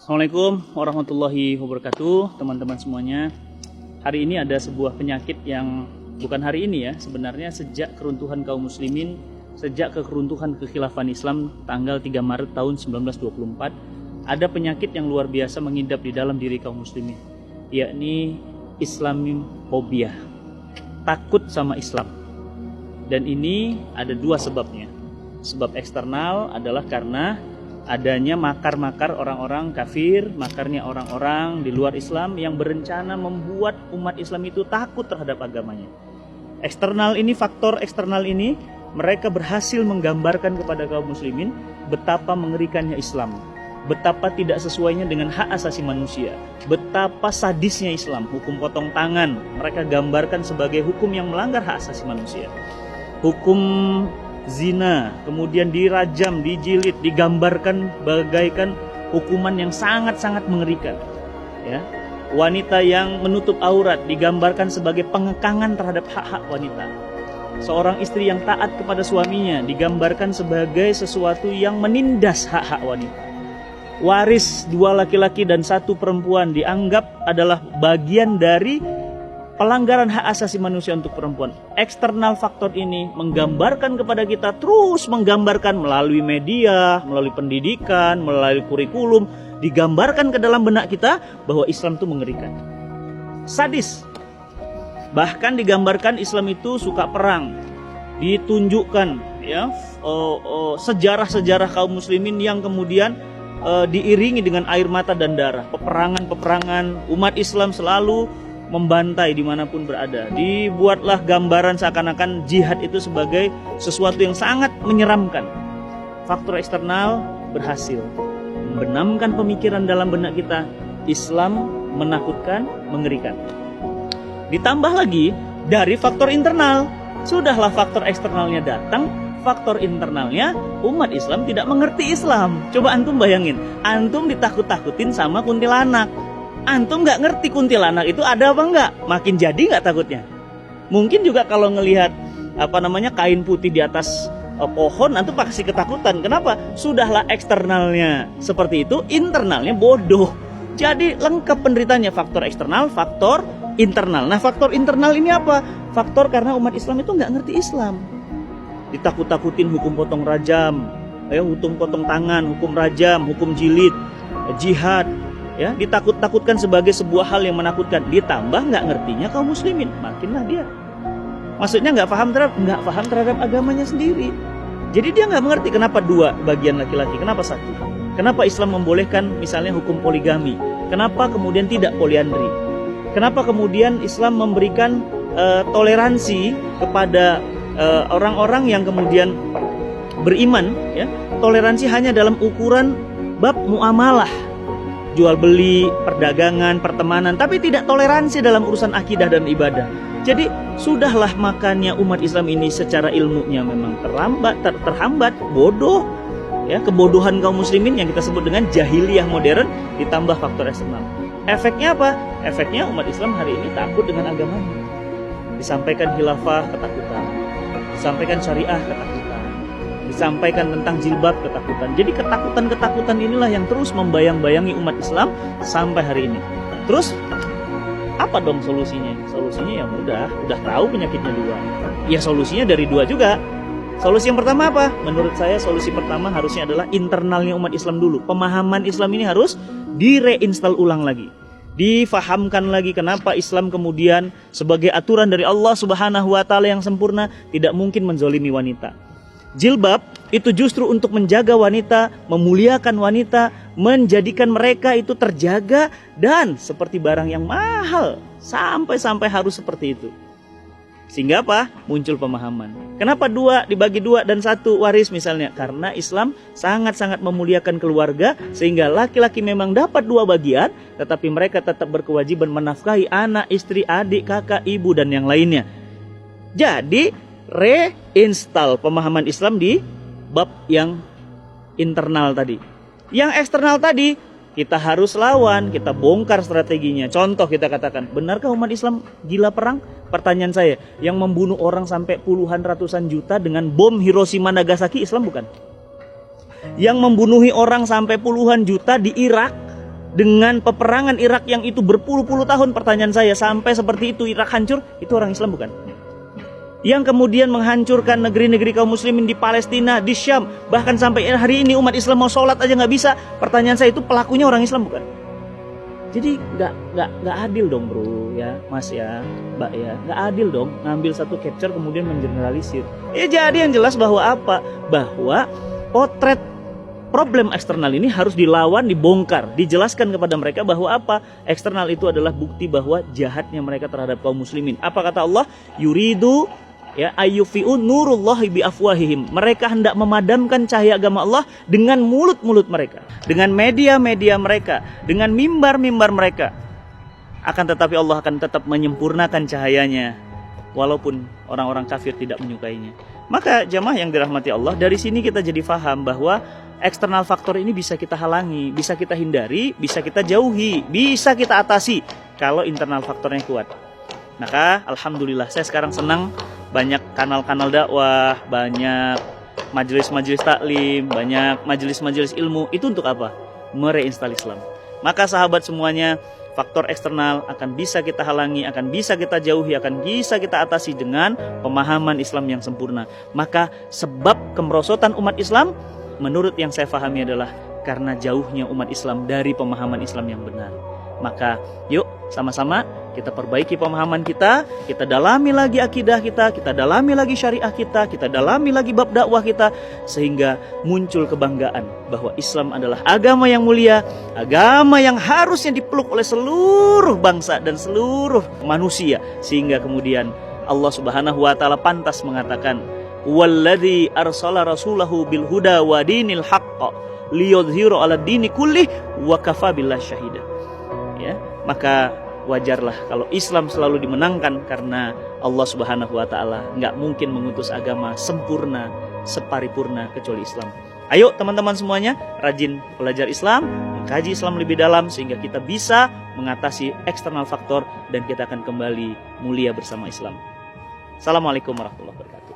Assalamualaikum warahmatullahi wabarakatuh, teman-teman semuanya. Hari ini ada sebuah penyakit yang bukan hari ini ya, sebenarnya sejak keruntuhan kaum muslimin, sejak keruntuhan kekhilafan Islam tanggal 3 Maret tahun 1924, ada penyakit yang luar biasa mengidap di dalam diri kaum muslimin, yakni Islamofobia, takut sama Islam. Dan ini ada dua sebabnya. Sebab eksternal adalah karena adanya makar-makar orang-orang kafir, makarnya orang-orang di luar Islam yang berencana membuat umat Islam itu takut terhadap agamanya. Eksternal ini, faktor eksternal ini, mereka berhasil menggambarkan kepada kaum muslimin betapa mengerikannya Islam, betapa tidak sesuainya dengan hak asasi manusia, betapa sadisnya Islam. Hukum potong tangan mereka gambarkan sebagai hukum yang melanggar hak asasi manusia. Hukum zina, kemudian dirajam, dijilid, digambarkan bagaikan hukuman yang sangat-sangat mengerikan. Ya, wanita yang menutup aurat digambarkan sebagai pengekangan terhadap hak-hak wanita. Seorang istri yang taat kepada suaminya digambarkan sebagai sesuatu yang menindas hak-hak wanita. Waris 2 laki-laki dan 1 perempuan dianggap adalah bagian dari pelanggaran hak asasi manusia untuk perempuan. Eksternal faktor ini menggambarkan kepada kita, terus menggambarkan melalui media, melalui pendidikan, melalui kurikulum, digambarkan ke dalam benak kita bahwa Islam itu mengerikan, sadis. Bahkan digambarkan Islam itu suka perang. Ditunjukkan ya sejarah-sejarah kaum muslimin yang kemudian diiringi dengan air mata dan darah. Peperangan-peperangan, umat Islam selalu membantai dimanapun berada. Dibuatlah gambaran seakan-akan jihad itu sebagai sesuatu yang sangat menyeramkan. Faktor eksternal berhasil membenamkan pemikiran dalam benak kita, Islam menakutkan, mengerikan. Ditambah lagi dari faktor internal. Sudahlah faktor eksternalnya datang, faktor internalnya umat Islam tidak mengerti Islam. Coba antum bayangin, antum ditakut-takutin sama kuntilanak. Antum nggak ngerti kuntilanak itu ada apa enggak, makin jadi nggak takutnya. Mungkin juga kalau ngelihat kain putih di atas pohon, antum pasti ketakutan. Kenapa? Sudahlah eksternalnya seperti itu, internalnya bodoh. Jadi lengkap penderitanya, faktor eksternal, faktor internal. Nah, faktor internal ini apa? Faktor karena umat Islam itu nggak ngerti Islam. Ditakut-takutin hukum potong rajam, hukum potong tangan, hukum rajam, hukum jilid, jihad. Ya, ditakut-takutkan sebagai sebuah hal yang menakutkan. Ditambah nggak ngertinya kaum muslimin, makinlah dia. Maksudnya nggak paham terhadap agamanya sendiri. Jadi dia nggak mengerti kenapa 2 bagian laki-laki, kenapa 1. Kenapa Islam membolehkan misalnya hukum poligami? Kenapa kemudian tidak poliandri? Kenapa kemudian Islam memberikan toleransi kepada orang-orang yang kemudian beriman? Ya, toleransi hanya dalam ukuran bab muamalah, jual beli, perdagangan, pertemanan, tapi tidak toleransi dalam urusan akidah dan ibadah. Jadi sudahlah, makanya umat Islam ini secara ilmunya memang terhambat, bodoh. Ya, kebodohan kaum muslimin yang kita sebut dengan jahiliyah modern ditambah faktor eksternal. Efeknya apa? Efeknya umat Islam hari ini takut dengan agamanya. Disampaikan khilafah, ketakutan. Disampaikan syariah, ketakutan. Disampaikan tentang jilbab, ketakutan. Jadi ketakutan-ketakutan inilah yang terus membayang-bayangi umat Islam sampai hari ini. Terus apa dong solusinya? Solusinya ya mudah, udah tahu penyakitnya 2. Ya solusinya dari 2 juga. Solusi yang pertama apa? Menurut saya solusi pertama harusnya adalah internalnya umat Islam dulu. Pemahaman Islam ini harus direinstall ulang lagi. Difahamkan lagi kenapa Islam kemudian sebagai aturan dari Allah Subhanahu wa taala yang sempurna tidak mungkin menzolimi wanita. Jilbab itu justru untuk menjaga wanita, memuliakan wanita, menjadikan mereka itu terjaga dan seperti barang yang mahal, sampai harus seperti itu. Sehingga apa? Muncul pemahaman. Kenapa 2 dibagi 2 dan 1 waris misalnya? Karena Islam sangat-sangat memuliakan keluarga, sehingga laki-laki memang dapat 2 bagian, tetapi mereka tetap berkewajiban menafkahi anak, istri, adik, kakak, ibu dan yang lainnya. Jadi reinstall pemahaman Islam di bab yang internal tadi. Yang eksternal tadi kita harus lawan, kita bongkar strateginya. Contoh kita katakan, benarkah umat Islam gila perang? Pertanyaan saya, yang membunuh orang sampai puluhan ratusan juta dengan bom Hiroshima Nagasaki Islam bukan? Yang membunuhi orang sampai puluhan juta di Irak dengan peperangan Irak yang itu berpuluh-puluh tahun, pertanyaan saya, sampai seperti itu Irak hancur, itu orang Islam bukan? Yang kemudian menghancurkan negeri-negeri kaum muslimin di Palestina, di Syam, bahkan sampai hari ini umat Islam mau sholat aja nggak bisa. Pertanyaan saya, itu pelakunya orang Islam bukan? Jadi nggak adil dong bro, ya mas ya, mbak ya, nggak adil dong ngambil satu capture kemudian mengeneralisir. Ya jadi yang jelas bahwa apa? Bahwa potret problem eksternal ini harus dilawan, dibongkar, dijelaskan kepada mereka bahwa apa? Eksternal itu adalah bukti bahwa jahatnya mereka terhadap kaum muslimin. Apa kata Allah? Yuridu ya ayyufi'u nurullahi bi afwahihim. Mereka hendak memadamkan cahaya agama Allah dengan mulut-mulut mereka, dengan media-media mereka, dengan mimbar-mimbar mereka. Akan tetapi Allah akan tetap menyempurnakan cahayanya walaupun orang-orang kafir tidak menyukainya. Maka jamaah yang dirahmati Allah, dari sini kita jadi faham bahwa eksternal faktor ini bisa kita halangi, bisa kita hindari, bisa kita jauhi, bisa kita atasi kalau internal faktornya kuat. Maka alhamdulillah saya sekarang senang banyak kanal-kanal dakwah, banyak majelis-majelis taklim, banyak majelis-majelis ilmu. Itu untuk apa? Mereinstall Islam. Maka sahabat semuanya, faktor eksternal akan bisa kita halangi, akan bisa kita jauhi, akan bisa kita atasi dengan pemahaman Islam yang sempurna. Maka sebab kemerosotan umat Islam menurut yang saya pahami adalah karena jauhnya umat Islam dari pemahaman Islam yang benar. Maka yuk sama-sama kita perbaiki pemahaman kita dalami lagi akidah kita dalami lagi syariah kita dalami lagi bab dakwah kita, sehingga muncul kebanggaan bahwa Islam adalah agama yang mulia, agama yang harusnya dipeluk oleh seluruh bangsa dan seluruh manusia, sehingga kemudian Allah Subhanahu wa taala pantas mengatakan, "Walladzi arsala rasulahu bil huda wa dinil haqq liyudhhiru 'ala dini kullih wa kafa billahi syahida." Ya, maka wajarlah kalau Islam selalu dimenangkan karena Allah Subhanahu wa taala enggak mungkin mengutus agama sempurna, separipurna kecuali Islam. Ayo teman-teman semuanya, rajin belajar Islam, mengkaji Islam lebih dalam sehingga kita bisa mengatasi eksternal faktor dan kita akan kembali mulia bersama Islam. Assalamualaikum warahmatullahi wabarakatuh.